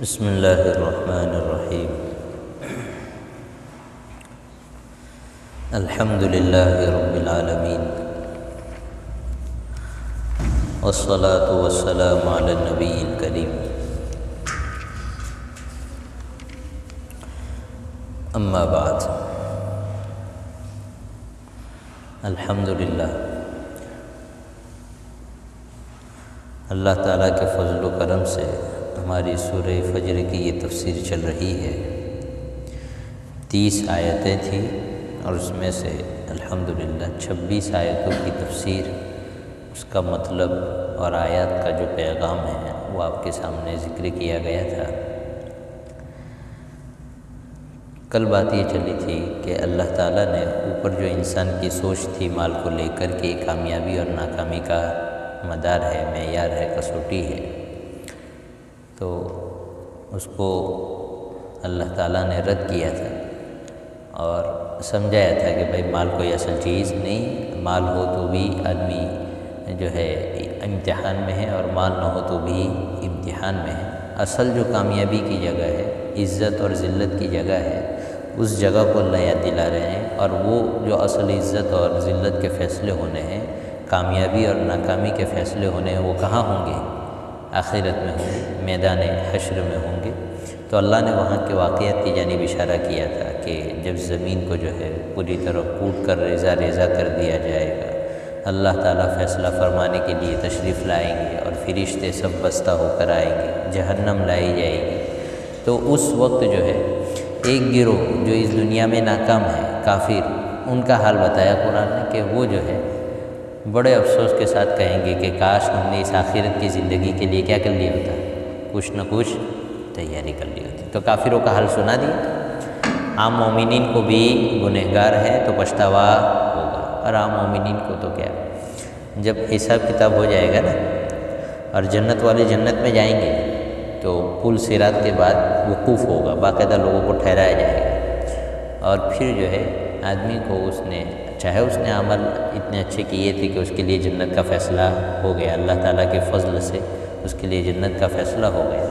بسم اللہ الرحمن الرحیم الحمد للہ رب العالمین والصلاة والسلام علی النبی الکریم اما بعد الحمد للہ اللہ تعالیٰ کے فضل و کرم سے ہماری سورہ فجر کی یہ تفسیر چل رہی ہے۔ 30 آیتیں تھیں اور اس میں سے الحمدللہ 26 آیتوں کی تفسیر، اس کا مطلب اور آیات کا جو پیغام ہے وہ آپ کے سامنے ذکر کیا گیا تھا۔ کل بات یہ چلی تھی کہ اللہ تعالیٰ نے اوپر جو انسان کی سوچ تھی مال کو لے کر کے کامیابی اور ناکامی کا مدار ہے، معیار ہے، کسوٹی ہے، تو اس کو اللہ تعالیٰ نے رد کیا تھا اور سمجھایا تھا کہ بھائی مال کوئی اصل چیز نہیں، مال ہو تو بھی آدمی جو ہے امتحان میں ہے اور مال نہ ہو تو بھی امتحان میں ہے۔ اصل جو کامیابی کی جگہ ہے، عزت اور ذلت کی جگہ ہے، اس جگہ کو اللہ یاد دلا رہے ہیں، اور وہ جو اصل عزت اور ذلت کے فیصلے ہونے ہیں، کامیابی اور ناکامی کے فیصلے ہونے ہیں، وہ کہاں ہوں گے؟ آخرت میں ہوں گے، میدان حشر میں ہوں گے۔ تو اللہ نے وہاں کے واقعات کی جانب اشارہ کیا تھا کہ جب زمین کو جو ہے پوری طرح کوٹ کر ریزہ ریزہ کر دیا جائے گا، اللہ تعالیٰ فیصلہ فرمانے کے لیے تشریف لائیں گے اور فرشتے سب بستہ ہو کر آئیں گے، جہنم لائی جائے گی، تو اس وقت جو ہے ایک گروہ جو اس دنیا میں ناکام ہے، کافر، ان کا حال بتایا قرآن نے کہ وہ جو ہے بڑے افسوس کے ساتھ کہیں گے کہ کاش ہم نے اس آخرت کی زندگی کے لیے کیا کر لیا ہوتا، کچھ نہ کچھ تیاری کر لی ہوتی۔ تو کافروں کا حال سنا دیا۔ عام مومنین کو بھی گنہگار ہے تو پچھتاوا ہوگا، اور عام مومنین کو تو کیا، جب حساب کتاب ہو جائے گا نا اور جنت والے جنت میں جائیں گے تو پل صراط کے بعد وقوف ہوگا، باقاعدہ لوگوں کو ٹھہرایا جائے گا، اور پھر جو ہے آدمی کو اس نے چاہے اس نے عمل اتنے اچھے کیے تھے کہ اس کے لیے جنت کا فیصلہ ہو گیا، اللہ تعالیٰ کے فضل سے اس کے لیے جنت کا فیصلہ ہو گیا،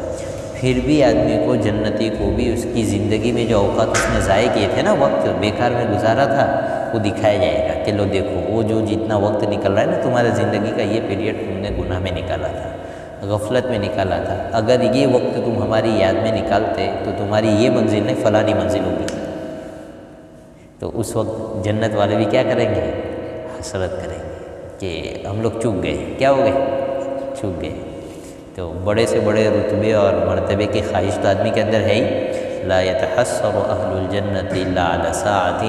پھر بھی آدمی کو، جنتی کو بھی اس کی زندگی میں جو اوقات اس نے ضائع کیے تھے نا، وقت بیکار میں گزارا تھا، وہ دکھایا جائے گا کہ لو دیکھو وہ جو جتنا وقت نکل رہا ہے نا، تمہارے زندگی کا یہ پیریڈ تم نے گناہ میں نکالا تھا، غفلت میں نکالا تھا، اگر یہ وقت تم ہماری یاد میں نکالتے تو تمہاری یہ منزل نہیں فلانی منزل ہوگی۔ تو اس وقت جنت والے بھی کیا کریں گے؟ حسرت کریں گے کہ ہم لوگ چوک گئے، کیا ہو گئے؟ چوک گئے۔ تو بڑے سے بڑے رتبے اور مرتبے کی خواہش تو آدمی کے اندر ہے ہی، لا يتحسر اہل الجنت الا علی ساعۃ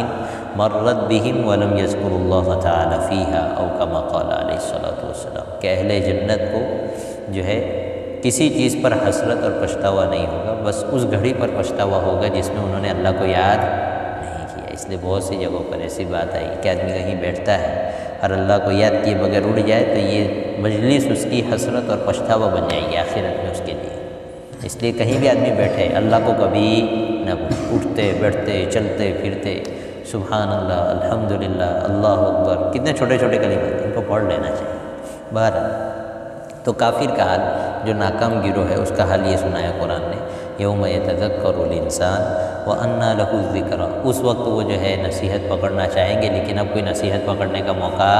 مرت بہم ولم یذکروا اللہ تعالی فیہا او کما قال علیہ الصلوۃ والسلام، کہ اہل جنت کو جو ہے کسی چیز پر حسرت اور پچھتاوا نہیں ہوگا، بس اس گھڑی پر پچھتاوا ہوگا جس میں انہوں نے اللہ کو یاد نہیں کیا۔ اس لیے بہت سی جگہوں پر ایسی بات آئی کہ آدمی کہیں بیٹھتا ہے اور اللہ کو یاد کیے بغیر اڑ جائے تو یہ مجلس اس کی حسرت اور پچھتاوا بن جائے گی آخرت میں اس کے لیے۔ اس لیے کہیں بھی آدمی بیٹھے اللہ کو کبھی نہ اٹھتے بیٹھتے چلتے پھرتے سبحان اللہ، الحمدللہ، اللہ اکبر، کتنے چھوٹے چھوٹے کلمات، ان کو پڑھ لینا چاہیے۔ بہرحال تو کافر کا حال، جو ناکام گروہ ہے، اس کا حال یہ سنایا قرآن نے، یوم یتذکر الانسان وانیٰ لہ الذکریٰ، اس وقت وہ جو ہے نصیحت پکڑنا چاہیں گے لیکن اب کوئی نصیحت پکڑنے کا موقع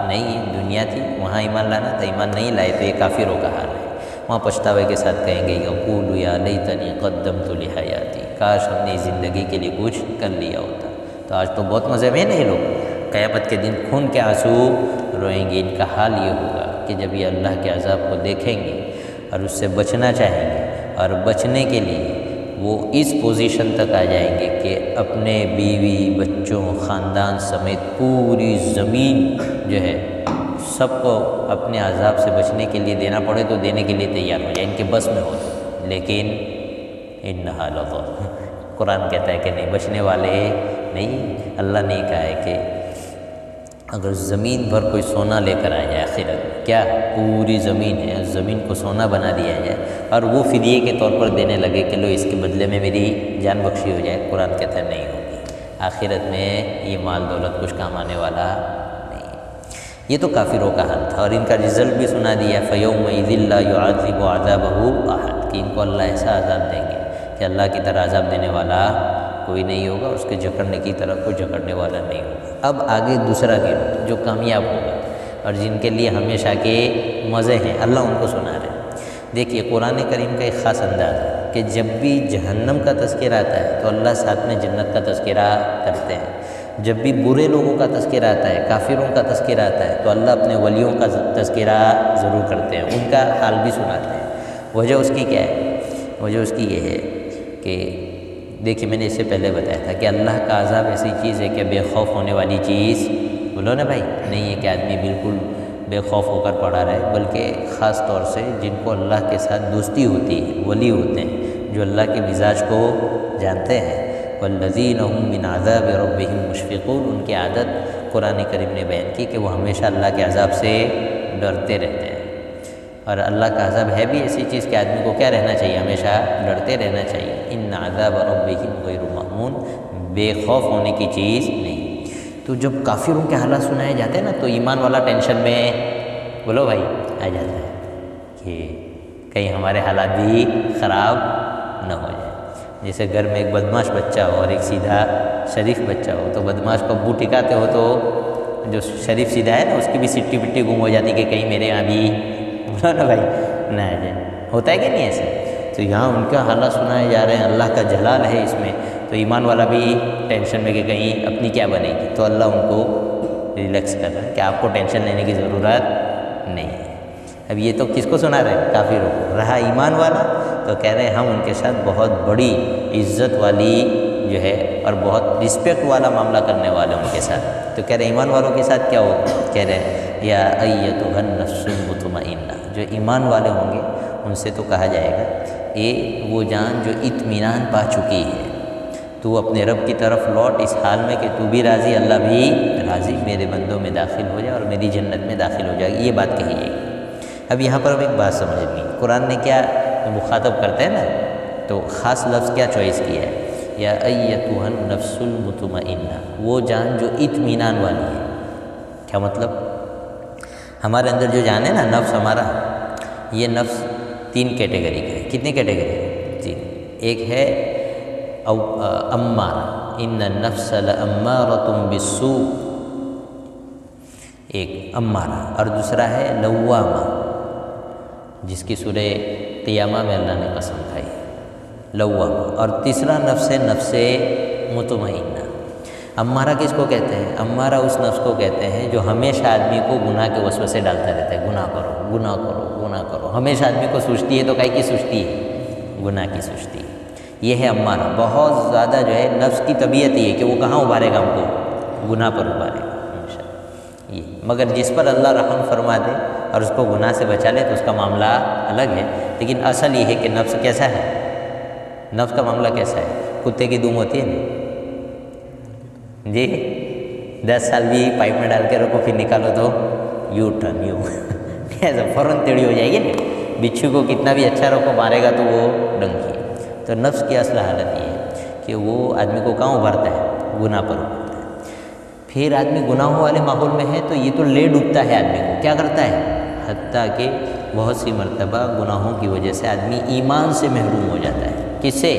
نہیں ہے۔ دنیا تھی، وہاں ایمان لانا تھا، ایمان نہیں لائے تو یہ کافروں کا حال ہے۔ وہاں پچھتاوے کے ساتھ کہیں گے یقول یا لیتنی قدمت لحیاتی، کاش ہم نے زندگی کے لیے کچھ کر لیا ہوتا۔ تو آج تو بہت مزے میں نہیں لوگ، قیامت کے دن خون کے آنسو روئیں گے۔ ان کا حال یہ ہوگا کہ جب یہ اللہ کے عذاب کو دیکھیں گے اور اس سے بچنا چاہیں گے، اور بچنے کے لیے وہ اس پوزیشن تک آ جائیں گے کہ اپنے بیوی بچوں خاندان سمیت پوری زمین جو ہے سب کو اپنے عذاب سے بچنے کے لیے دینا پڑے تو دینے کے لیے تیار ہو جائے، ان کے بس میں ہو، لیکن انہا لظی، قرآن کہتا ہے کہ نہیں، بچنے والے نہیں۔ اللہ نے کہا ہے کہ اگر زمین بھر کوئی سونا لے کر آ جائے آخرت، کیا پوری زمین ہے، زمین کو سونا بنا دیا جائے اور وہ فدیے کے طور پر دینے لگے کہ لو اس کے بدلے میں میری جان بخشی ہو جائے، قرآن کہتا ہے نہیں ہوگی۔ آخرت میں یہ مال دولت کچھ کام آنے والا نہیں۔ یہ تو کافروں کا حال تھا، اور ان کا رزلٹ بھی سنا دیا، فَيَوْمَئِذٍ لَا يُعَذِّبُ عَذَابَهُ أَحَدٌ، کہ ان کو اللہ ایسا عذاب دیں گے کہ اللہ کی طرح عذاب دینے والا کوئی نہیں ہوگا، اس کے جکڑنے کی طرف کوئی جکڑنے والا نہیں ہوگا۔ اب آگے دوسرا گروہ جو کامیاب ہوگا اور جن کے لیے ہمیشہ کے مزے ہیں، اللہ ان کو سنا رہے ہیں۔ دیکھیے قرآن کریم کا ایک خاص انداز ہے کہ جب بھی جہنم کا تذکرہ آتا ہے تو اللہ ساتھ میں جنت کا تذکرہ کرتے ہیں، جب بھی برے لوگوں کا تذکرہ آتا ہے، کافروں کا تذکرہ آتا ہے، تو اللہ اپنے ولیوں کا تذکرہ ضرور کرتے ہیں، ان کا حال بھی سناتے ہیں۔ وجہ اس کی کیا ہے؟ وجہ اس کی یہ ہے کہ دیکھیے میں نے اس سے پہلے بتایا تھا کہ اللہ کا عذاب ایسی چیز ہے کہ بے خوف ہونے والی چیز، بولو نا بھائی، نہیں ہے کہ آدمی بالکل بے خوف ہو کر پڑا رہے، بلکہ خاص طور سے جن کو اللہ کے ساتھ دوستی ہوتی ہے، ولی ہوتے ہیں جو اللہ کے مزاج کو جانتے ہیں، والذین هم من عذاب ربهم مشفقون، ان کی عادت قرآن کریم نے بیان کی کہ وہ ہمیشہ اللہ کے عذاب سے ڈرتے رہتے ہیں۔ اور اللہ کا عذاب ہے بھی ایسی چیز کہ آدمی کو کیا رہنا چاہیے؟ ہمیشہ ڈرتے رہنا چاہیے۔ ان عذاب ربهم غیر مأمون، بے خوف ہونے کی چیز نہیں۔ تو جب کافروں کے حالات سنائے جاتے ہیں نا تو ایمان والا ٹینشن میں، بولو بھائی، آ جاتا ہے کہ کہیں ہمارے حالات بھی خراب نہ ہو جائے۔ جیسے گھر میں ایک بدماش بچہ ہو اور ایک سیدھا شریف بچہ ہو، تو بدماش کو ابو ٹکاتے ہو تو جو شریف سیدھا ہے نا اس کی بھی سٹی پٹی گم ہو جاتی کہ کہیں میرے یہاں بھی بولا نا بھائی نہ آ جائے، ہوتا ہے کہ نہیں ایسے؟ تو یہاں ان کا حالات سنائے جا رہے ہیں، اللہ کا جلال ہے اس میں، تو ایمان والا بھی ٹینشن میں کہ کہیں اپنی کیا بنے گی، تو اللہ ان کو ریلیکس کر رہا ہے کہ آپ کو ٹینشن لینے کی ضرورت نہیں ہے۔ اب یہ تو کس کو سنا رہے ہیں؟ کافروں کو۔ رہا ایمان والا تو کہہ رہے ہیں ہم ان کے ساتھ بہت بڑی عزت والی جو ہے اور بہت رسپیکٹ والا معاملہ کرنے والے ان کے ساتھ۔ تو کہہ رہے ہیں ایمان والوں کے ساتھ کیا ہوگا؟ کہہ رہے ہیں یا ایتھا النفس المطمئنہ، جو ایمان والے ہوں گے ان سے تو کہا جائے گا اے وہ جان جو اطمینان پا چکی ہے، تو اپنے رب کی طرف لوٹ اس حال میں کہ تو بھی راضی، اللہ بھی راضی، میرے بندوں میں داخل ہو جائے اور میری جنت میں داخل ہو جائے، یہ بات کہی جائے گی۔ اب یہاں پر ہم ایک بات سمجھنی، قرآن نے کیا مخاطب کرتے ہیں نا تو خاص لفظ کیا چوائس کیا ہے؟ یا ایتھا النفس المطمئنہ، وہ جان جو اطمینان والی ہے۔ کیا مطلب؟ ہمارے اندر جو جان ہے نا، نفس ہمارا، یہ نفس 3 کیٹیگری کا ہے۔ کتنی کیٹیگری؟ 3۔ ایک ہے امارہ، ان النفس لامارۃ بالسوء، ایک امارہ، اور دوسرا ہے لوامہ، جس کی سورہ قیامہ میں اللہ نے قسم کھائی، لوامہ، اور تیسرا نفس ہے نفس مطمئنہ۔ امارہ کس کو کہتے ہیں؟ امارہ اس نفس کو کہتے ہیں جو ہمیشہ آدمی کو گناہ کے وسوسے ڈالتا رہتا ہے، گناہ کرو گناہ کرو گناہ کرو، ہمیشہ آدمی کو سوچتی ہے، تو کائی کی سوچتی ہے؟ گناہ کی سوچتی ہے۔ یہ ہے امارہ، بہت زیادہ جو ہے نفس کی طبیعت یہ ہے کہ وہ کہاں ابھارے گا ہم کو؟ گناہ پر ابھارے گا ہمیشہ یہ۔ مگر جس پر اللہ رحم فرما دے اور اس کو گناہ سے بچا لے تو اس کا معاملہ الگ ہے، لیکن اصل یہ ہے کہ نفس کیسا ہے؟ نفس کا معاملہ کیسا ہے؟ کتے کی دم ہوتی ہے نا جی، 10 سال بھی پائپ میں ڈال کے رکھو پھر نکالو تو یو ٹرن یو ایسا فوراً ٹیڑھی ہو جائے گی نا۔ بچھو کو کتنا بھی اچھا رکھو، مارے گا تو وہ ڈنکی ہے۔ تو نفس کی اصل حالت یہ ہے کہ وہ آدمی کو کہاں ابھارتا ہے؟ گناہ پر ابھارتا ہے۔ پھر آدمی گناہوں والے ماحول میں ہے تو یہ تو لے ڈوبتا ہے آدمی کو، کیا کرتا ہے؟ حتیٰ کہ بہت سی مرتبہ گناہوں کی وجہ سے آدمی ایمان سے محروم ہو جاتا ہے۔ کس سے؟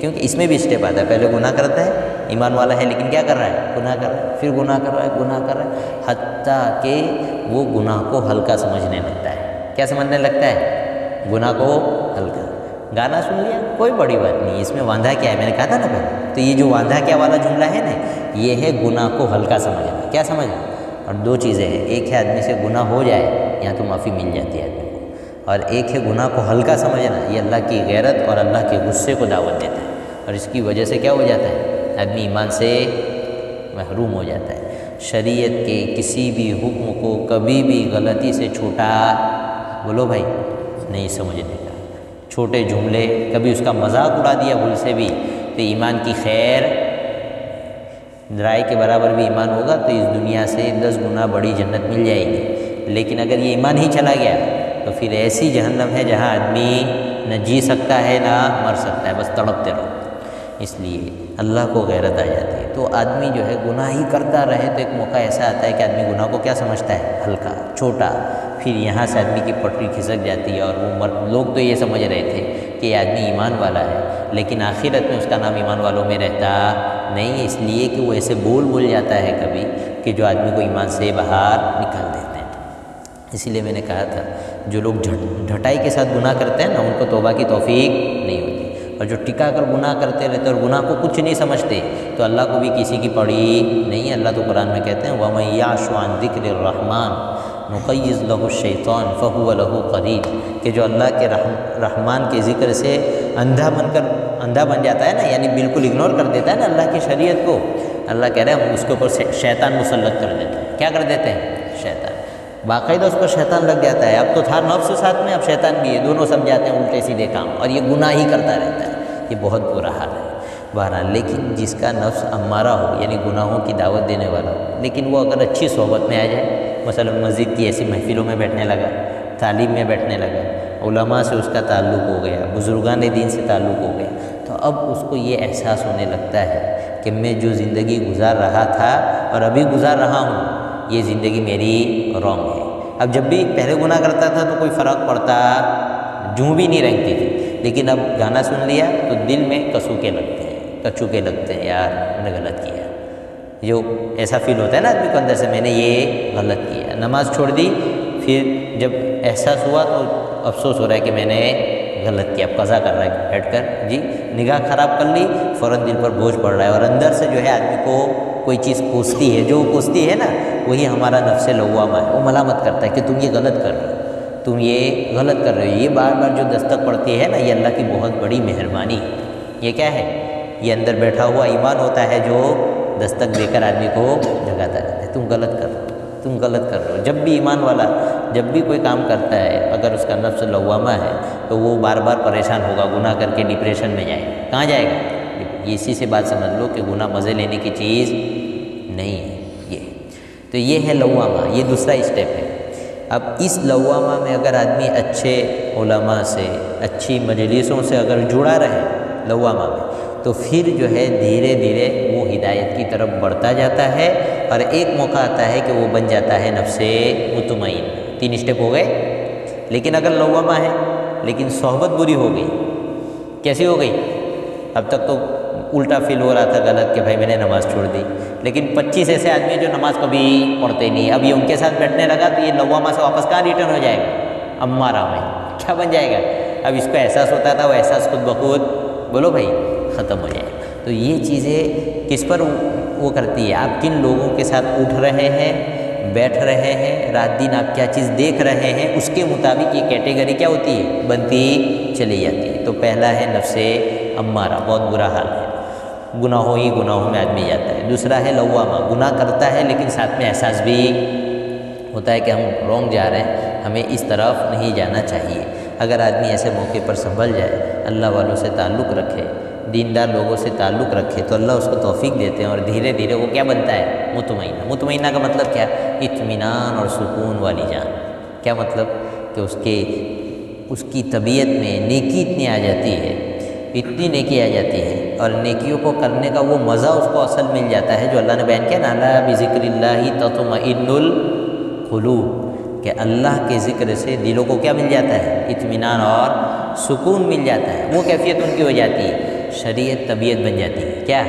کیونکہ اس میں بھی اسٹیپ آتا ہے، پہلے گناہ کرتا ہے، ایمان والا ہے لیکن کیا کر رہا ہے؟ گناہ کر رہا ہے، پھر گناہ کر رہا ہے، گناہ کر رہا ہے، حتیٰ کہ وہ گناہ کو ہلکا سمجھنے لگتا ہے۔ کیا سمجھنے لگتا ہے؟ گناہ کو ہلکا۔ گانا سن لیا کوئی بڑی بات نہیں، اس میں واندھا کیا ہے؟ میں نے کہا تھا نا پہلے، تو یہ جو واندھا کیا والا جملہ ہے نا، یہ ہے گناہ کو ہلکا سمجھنا۔ کیا سمجھنا؟ اور 2 چیزیں ہیں، ایک ہے آدمی سے گناہ ہو جائے یہاں تو معافی مل جاتی ہے آدمی کو، اور ایک ہے گناہ کو ہلکا سمجھنا، یہ اللہ کی غیرت اور اللہ کے غصے کو دعوت دیتا ہے، اور اس کی وجہ سے کیا ہو جاتا ہے؟ آدمی ایمان سے محروم ہو جاتا ہے۔ شریعت کے کسی بھی حکم کو کبھی بھی غلطی سے چھوٹا، بولو بھائی، نہیں سمجھنے کا۔ چھوٹے جملے کبھی اس کا مذاق اڑا دیا بھول سے بھی تو ایمان کی خیر رائے کے برابر بھی ایمان ہوگا تو اس دنیا سے 10 گنا بڑی جنت مل جائے گی۔ لیکن اگر یہ ایمان ہی چلا گیا تو پھر ایسی جہنم ہے جہاں آدمی نہ جی سکتا ہے نہ مر سکتا ہے، بس تڑپتے رہو۔ اس لیے اللہ کو غیرت آ جاتی ہے۔ تو آدمی جو ہے گناہ ہی کرتا رہے تو ایک موقع ایسا آتا ہے کہ آدمی گناہ کو کیا سمجھتا ہے؟ ہلکا، چھوٹا، پھر یہاں سے آدمی کی پٹری کھسک جاتی ہے اور وہ لوگ تو یہ سمجھ رہے تھے کہ یہ آدمی ایمان والا ہے، لیکن آخرت میں اس کا نام ایمان والوں میں رہتا نہیں، اس لیے کہ وہ ایسے بول جاتا ہے کبھی کہ جو آدمی کو ایمان سے باہر نکال دیتے ہیں۔ اسی لیے میں نے کہا تھا جو لوگ ڈھٹائی کے ساتھ گناہ کرتے ہیں نا، ان کو توبہ کی توفیق نہیں ہوتی، اور جو ٹکا کر گناہ کرتے رہتے اور گناہ کو کچھ نہیں سمجھتے تو اللہ کو بھی کسی کی پڑی نہیں ہے۔ اللہ تو قرآن میں کہتے ہیں وَمَن يَعْشُ عَن ذِكْرِ الرَّحْمَٰنِ نُقَيِّضْ لَهُ الشَّيْطَانُ فَهُوَ لَهُ قَرِينٌ، کہ جو اللہ کے رحمان کے ذکر سے اندھا بن جاتا ہے نا، یعنی بالکل اگنور کر دیتا ہے نا اللہ کی شریعت کو، اللہ کہہ رہے ہیں ہم اس کے اوپر شیطان مسلط کر دیتے ہیں۔ کیا کر دیتے ہیں؟ شیطان، باقاعدہ اس پر شیطان لگ جاتا ہے۔ اب تو تھا نفس ساتھ میں، اب شیطان بھی ہے، دونوں سمجھاتے ہیں الٹے سیدھے کام، اور یہ گناہ ہی کرتا رہتا ہے۔ یہ بہت برا حال ہے بہرحال۔ لیکن جس کا نفس امارہ ہو، یعنی گناہوں کی دعوت دینے والا ہو، لیکن وہ اگر اچھی صحبت میں آ جائے، مثلا مسجد کی ایسی محفلوں میں بیٹھنے لگا، تعلیم میں بیٹھنے لگا، علماء سے اس کا تعلق ہو گیا، بزرگان دین سے تعلق ہو گیا، تو اب اس کو یہ احساس ہونے لگتا ہے کہ میں جو زندگی گزار رہا تھا اور ابھی گزار رہا ہوں، یہ زندگی میری رانگ ہے۔ اب جب بھی پہلے گناہ کرتا تھا تو کوئی فرق پڑتا جوں بھی نہیں رنگتی تھی، لیکن اب گانا سن لیا تو دل میں کچوکے لگتے ہیں، یار میں نے غلط کیا، جو ایسا فیل ہوتا ہے نا آدمی کو اندر سے، میں نے یہ غلط کیا۔ نماز چھوڑ دی، پھر جب احساس ہوا تو افسوس ہو رہا ہے کہ میں نے غلط کیا، اب قضا کر رہا ہے بیٹھ کر، جی نگاہ خراب کر لی، فوراً دل پر بوجھ پڑ رہا ہے، اور اندر سے جو ہے آدمی کو کوئی چیز کوستی ہے، جو کوستی ہے نا وہی ہمارا نفس لوامہ ہے، وہ ملامت کرتا ہے کہ تم یہ غلط کر رہے ہو، تم یہ غلط کر رہے ہو۔ یہ بار بار جو دستک پڑتی ہے نا، یہ اللہ کی بہت بڑی مہربانی ہے۔ یہ کیا ہے؟ یہ اندر بیٹھا ہوا ایمان ہوتا ہے جو دستک دے کر آدمی کو جگاتا رہتا ہے، تم غلط کر رہے ہو، تم غلط کر رہے ہو۔ جب بھی ایمان والا جب بھی کوئی کام کرتا ہے، اگر اس کا نفس لوامہ ہے تو وہ بار بار پریشان ہوگا، گناہ کر کے ڈپریشن میں جائے گا۔ کہاں جائے گا؟ اسی سے بات سمجھ لو کہ گناہ مزے لینے کی چیز نہیں ہے۔ تو یہ ہے لوامہ، یہ دوسرا اسٹیپ ہے۔ اب اس لوامہ میں اگر آدمی اچھے علماء سے، اچھی مجلسوں سے اگر جڑا رہے لوامہ میں، تو پھر جو ہے دھیرے دھیرے وہ ہدایت کی طرف بڑھتا جاتا ہے، اور ایک موقع آتا ہے کہ وہ بن جاتا ہے نفس مطمئن۔ 3 اسٹیپ ہو گئے۔ لیکن اگر لوامہ ہے لیکن صحبت بری ہو گئی، کیسی ہو گئی؟ اب تک تو الٹا فیل ہو رہا تھا غلط کہ بھائی میں نے نماز چھوڑ دی، لیکن 25 ایسے آدمی جو نماز کبھی پڑھتے نہیں، اب یہ ان کے ساتھ بیٹھنے لگا تو یہ لوامہ سے واپس کہاں ریٹرن ہو جائے گا؟ امارہ میں کیا بن جائے گا؟ اب اس کو احساس ہوتا تھا، وہ احساس خود بخود بولو بھائی ختم ہو جائے گا۔ تو یہ چیزیں کس پر وہ کرتی ہے؟ آپ کن لوگوں کے ساتھ اٹھ رہے ہیں، بیٹھ رہے ہیں، رات دن آپ کیا چیز دیکھ رہے ہیں، اس کے مطابق یہ کیٹیگری کیا ہوتی ہے؟ بنتی چلی جاتی ہے۔ تو پہلا ہے نفس امارہ، بہت برا حال ہے، گناہوں میں آدمی جاتا ہے۔ دوسرا ہے لوامہ، گناہ کرتا ہے لیکن ساتھ میں احساس بھی ہوتا ہے کہ ہم رونگ جا رہے ہیں، ہمیں اس طرف نہیں جانا چاہیے۔ اگر آدمی ایسے موقع پر سنبھل جائے، اللہ والوں سے تعلق رکھے، دیندار لوگوں سے تعلق رکھے، تو اللہ اس کو توفیق دیتے ہیں، اور دھیرے دھیرے وہ کیا بنتا ہے؟ مطمئنہ۔ مطمئنہ کا مطلب کیا؟ اطمینان اور سکون والی جان۔ کیا مطلب؟ کہ اس کی طبیعت میں نیکی اتنی آ جاتی ہے، اتنی نیکی آ جاتی ہے، اور نیکیوں کو کرنے کا وہ مزہ اس کو اصل مل جاتا ہے جو اللہ نے بیان کیا نا، الا بذکر اللہ تطمئن القلوب، کہ اللہ کے ذکر سے دلوں کو کیا مل جاتا ہے؟ اطمینان اور سکون مل جاتا ہے۔ وہ کیفیت ان کی ہو جاتی ہے، شریعت طبیعت بن جاتی ہے۔ کیا؟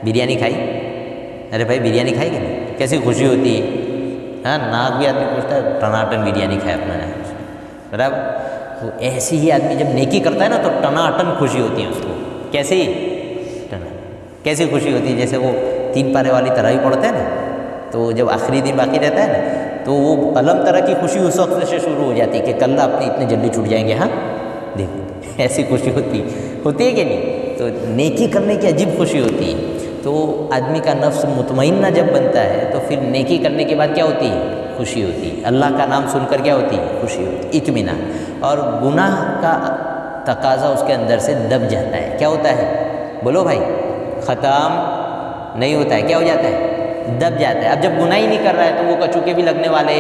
بریانی کھائی؟ ارے بھائی بریانی کھائی کہ نہیں؟ کیسی خوشی ہوتی ہے، ہاں ناک بھی آدمی پوچھتا ہے ٹناٹن بریانی کھایا اپنا نے، برابر۔ تو ایسی ہی آدمی جب نیکی کرتا ہے نا تو ٹناٹن خوشی ہوتی ہے اس کو۔ کیسی خوشی ہوتی ہے؟ جیسے وہ 3 پارے والی تراویح پڑھتے ہیں نا، تو جب آخری دن باقی رہتا ہے نا، تو وہ علم طرح کی خوشی اس وقت سے شروع ہو جاتی ہے کہ کل اپنے اتنے جلدی چھوٹ جائیں گے، ہاں دیکھ ایسی خوشی ہوتی ہے کہ نہیں؟ تو نیکی کرنے کی عجیب خوشی ہوتی ہے۔ تو آدمی کا نفس مطمئنہ جب بنتا ہے تو پھر نیکی کرنے کے بعد کیا ہوتی ہے؟ خوشی ہوتی ہے۔ اللہ کا نام سن کر کیا ہوتی ہے؟ خوشی ہوتی ہے، اطمینان۔ اور گناہ کا تقاضا اس کے اندر سے دب جاتا ہے۔ کیا ہوتا ہے؟ بولو بھائی، ختم نہیں ہوتا ہے، کیا ہو جاتا ہے؟ دب جاتا ہے۔ اب جب گناہ ہی نہیں کر رہا ہے تو وہ کچوکے بھی لگنے والے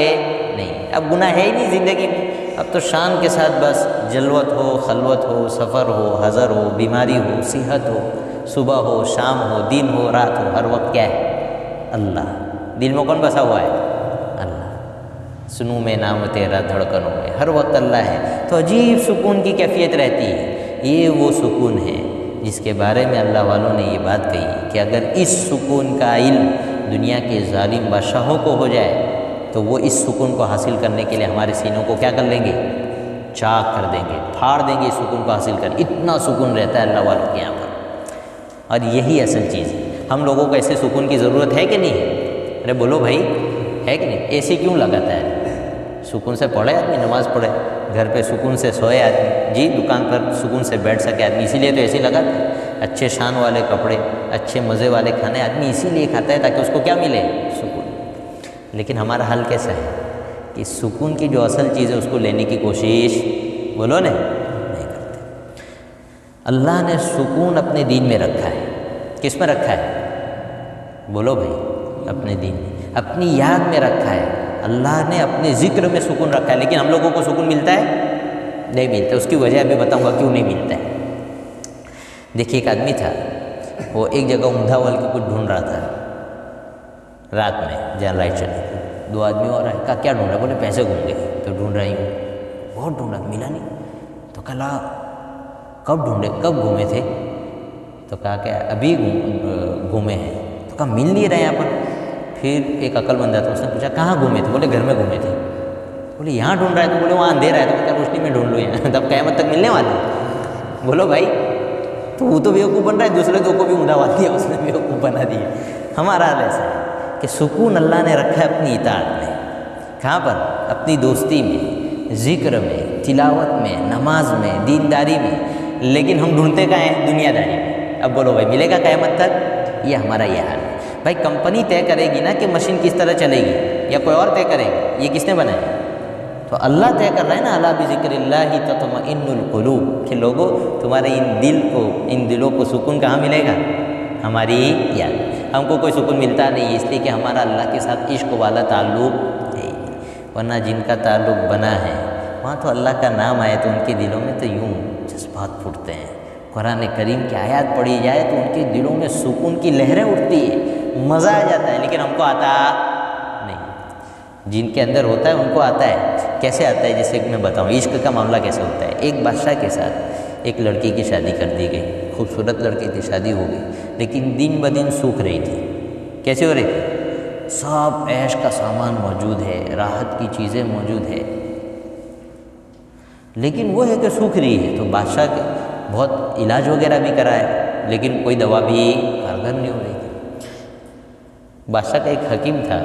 نہیں، اب گناہ ہے ہی نہیں زندگی میں، اب تو شان کے ساتھ بس جلوت ہو، خلوت ہو، سفر ہو، حضر ہو، بیماری ہو، صحت ہو، صبح ہو، شام ہو، دن ہو، رات ہو، ہر وقت کیا ہے؟ اللہ۔ دل میں کون بسا ہوا ہے؟ اللہ۔ سنوں میں نام تیرا دھڑکنوں میں، ہر وقت اللہ ہے، تو عجیب سکون کی کیفیت رہتی ہے۔ یہ وہ سکون ہے جس کے بارے میں اللہ والوں نے یہ بات کہی کہ اگر اس سکون کا علم دنیا کے ظالم بادشاہوں کو ہو جائے تو وہ اس سکون کو حاصل کرنے کے لیے ہمارے سینوں کو کیا کر لیں گے؟ چاک کر دیں گے، پھاڑ دیں گے اس سکون کو حاصل کر۔ اتنا سکون رہتا ہے اللہ والوں کے یہاں پر، اور یہی اصل چیز ہے۔ ہم لوگوں کو ایسے سکون کی ضرورت ہے کہ نہیں ہے؟ ارے بولو بھائی، ہے کہ نہیں؟ اے سی کیوں لگاتا ہے؟ سکون سے پڑھے آدمی، نماز پڑھے، گھر پہ سکون سے سوئے آدمی، جی دکان پر سکون سے بیٹھ سکے آدمی، اسی لیے تو اے سی لگاتا ہے۔ اچھے شان والے کپڑے، اچھے مزے والے کھانے آدمی اسی لیے کھاتا ہے تاکہ اس کو کیا ملے؟ سکون۔ لیکن ہمارا حال کیسا ہے کہ سکون کی جو اصل چیز ہے اس کو لینے کی کوشش، بولو نہیں کرتے۔ اللہ نے سکون اپنے دین میں رکھا ہے۔ کس میں رکھا ہے؟ بولو بھائی، اپنے دین میں، اپنی یاد میں رکھا ہے۔ اللہ نے اپنے ذکر میں سکون رکھا ہے، لیکن ہم لوگوں کو سکون ملتا ہے؟ نہیں ملتا۔ اس کی وجہ ابھی بتاؤں گا کیوں نہیں ملتا ہے۔ دیکھیے ایک آدمی تھا، وہ ایک جگہ عمدہ وال کے کچھ ڈھونڈ رہا تھا رات میں، جہاں لائٹ چلی۔ دو آدمی اور آئے، کہا کیا ڈھونڈ رہا؟ بولے پیسے گھوم گئے تو ڈھونڈ رہی ہوں۔ بہت ڈھونڈا، ملا نہیں۔ تو کہا کب ڈھونڈے، کب گھومے تھے؟ تو کہا کہ ابھی گھومے ہیں۔ تو کہا مل نہیں رہے یہاں پر۔ پھر ایک عقل مند تھا، اس نے پوچھا کہاں گھومے تھے؟ بولے گھر میں گھومے تھے۔ بولے یہاں ڈھونڈ رہا ہے؟ تو بولے وہاں اندھیرا ہے۔ تو کیا روشنی میں ڈھونڈ لو یہاں، تب قیامت تک ملنے والے۔ بولو بھائی، تو وہ تو بیوقوف بن رہا ہے، دوسرے دو کو بھی عمدہ وال دیا، اس نے بیوقوف بنا دیا۔ ہمارا حال ایسا ہے کہ سکون اللہ نے رکھا ہے اپنی اطاعت میں۔ کہاں پر؟ اپنی دوستی میں، ذکر میں، تلاوت میں، نماز میں، دینداری میں، لیکن ہم ڈھونڈتے کہاں ہیں؟ دنیا داری میں۔ اب بولو بھائی ملے گا قیامت تک؟ یہ ہمارا یہ حال ہے۔ بھائی کمپنی طے کرے گی نا کہ مشین کس طرح چلے گی، یا کوئی اور طے کرے گا؟ یہ کس نے بنایا؟ تو اللہ طے کر رہا ہے نا، الا بذکر اللہ تطمئن القلوب، کہ لوگوں تمہارے ان دلوں کو سکون کہاں ملے گا؟ ہماری یاد۔ ہم کو کوئی سکون ملتا نہیں، اس لیے کہ ہمارا اللہ کے ساتھ عشق والا تعلق ہے، ورنہ جن کا تعلق بنا ہے وہاں تو اللہ کا نام آئے تو ان کے دلوں میں تو یوں جذبات پھوٹتے ہیں۔ قرآن کریم کی آیات پڑھی جائے تو ان کے دلوں میں سکون کی لہریں اٹھتی ہے، مزہ آ جاتا ہے، لیکن ہم کو آتا نہیں۔ جن کے اندر ہوتا ہے ان کو آتا ہے۔ کیسے آتا ہے؟ جیسے کہ میں بتاؤں، عشق کا معاملہ کیسے ہوتا ہے۔ ایک بادشاہ کے ساتھ ایک لڑکی کی شادی کر دی گئی، خوبصورت لڑکی تھی، شادی ہو گئی، لیکن دن بدن سوکھ رہی تھی۔ کیسے ہو رہی تھی؟ سب عیش کا سامان موجود ہے، راحت کی چیزیں موجود ہے، لیکن وہ ہے کہ سوکھ رہی ہے۔ تو بادشاہ کے بہت علاج وغیرہ بھی کرائے، لیکن کوئی دوا بھی کارگر نہیں ہو رہی تھی۔ بادشاہ کا ایک حکیم تھا،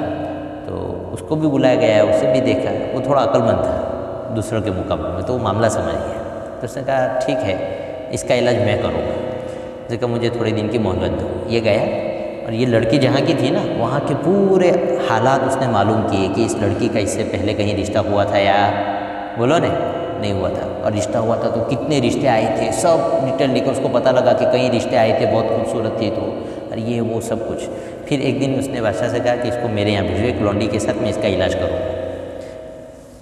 تو اس کو بھی بلایا گیا ہے، اسے بھی دیکھا، وہ تھوڑا عقل مند تھا دوسروں کے مقابلے میں، تو وہ معاملہ سمجھ گیا۔ تو اس نے کہا ٹھیک ہے، اس کا علاج میں کروں گا، اسے کہا مجھے تھوڑے دن کی مہلت دو۔ یہ گیا، اور یہ لڑکی جہاں کی تھی نا، وہاں کے پورے حالات اس نے معلوم کیے کہ اس لڑکی کا اس سے پہلے کہیں رشتہ ہوا تھا یا بولو نہیں ہوا تھا، اور رشتہ ہوا تھا تو کتنے رشتے آئے تھے، سب ڈیٹیل لکھا۔ اس کو پتہ لگا کہ کئی رشتے آئے تھے، بہت خوبصورت تھی، تو اور یہ وہ سب کچھ۔ پھر ایک دن اس نے بادشاہ سے کہا کہ اس کو میرے یہاں بھیجو، ایک لونڈی کے ساتھ میں اس کا علاج کروں۔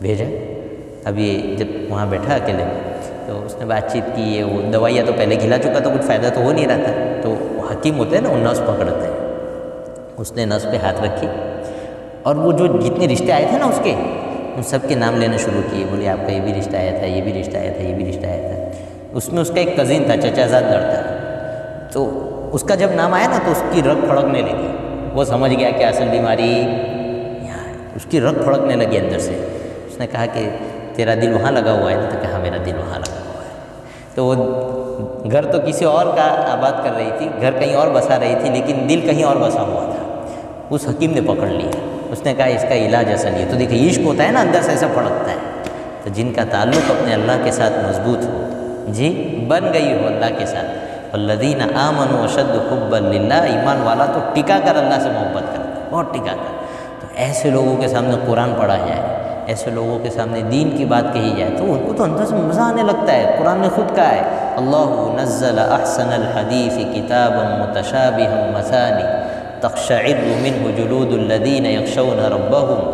بھیجا۔ اب یہ جب وہاں بیٹھا اکیلے میں، تو اس نے بات چیت کی، وہ دوائیاں تو پہلے کھلا چکا، تو کچھ فائدہ تو ہو نہیں رہا تھا۔ تو حکیم ہوتے ہیں نا، وہ نس پکڑتے ہیں، اس نے نس پہ ہاتھ رکھی، اور وہ جو جتنے رشتے آئے تھے نا اس کے، ان سب کے نام لینا شروع کیے۔ بولے آپ کا یہ بھی رشتہ آیا تھا، یہ بھی رشتہ آیا تھا، یہ بھی رشتہ آیا تھا۔ اس میں اس کا ایک کزن تھا، چچا زاد لڑتا، تو اس کا جب نام آیا نا تو اس کی رگ پھڑکنے لگی۔ وہ سمجھ گیا کہ اصل بیماری یہاں ہے، اس کی رگ پھڑکنے لگی اندر سے۔ اس نے کہا کہ تیرا دل وہاں لگا ہوا ہے نا؟ تو کہا میرا دل وہاں لگا ہوا ہے۔ تو وہ گھر تو کسی اور کا آباد کر رہی تھی، گھر کہیں اور بسا رہی تھی، لیکن دل کہیں اور بسا ہوا تھا۔ اس حکیم نے پکڑ لیا، اس نے کہا اس کا علاج اصل یہ۔ تو دیکھیں عشق ہوتا ہے نا، اندر سے ایسا پھڑکتا ہے۔ تو جن کا تعلق اپنے اللہ کے ساتھ مضبوط ہو، جی بن گئی ہو اللہ کے ساتھ، والذین آمنوا اشد حبا للہ، ایمان والا تو ٹکا کر اللہ سے محبت کرتا ہے، بہت ٹکا کر۔ تو ایسے لوگوں کے سامنے قرآن پڑھا جائے، ایسے لوگوں کے سامنے دین کی بات کہی جائے، تو ان کو تو اندر سے مزہ آنے لگتا ہے۔ قرآن نے خود کہا ہے، اللہ نزل احسن الحدیث کتابا متشابہا مثانی تقشعر منہ جلود الذین یخشون ربہم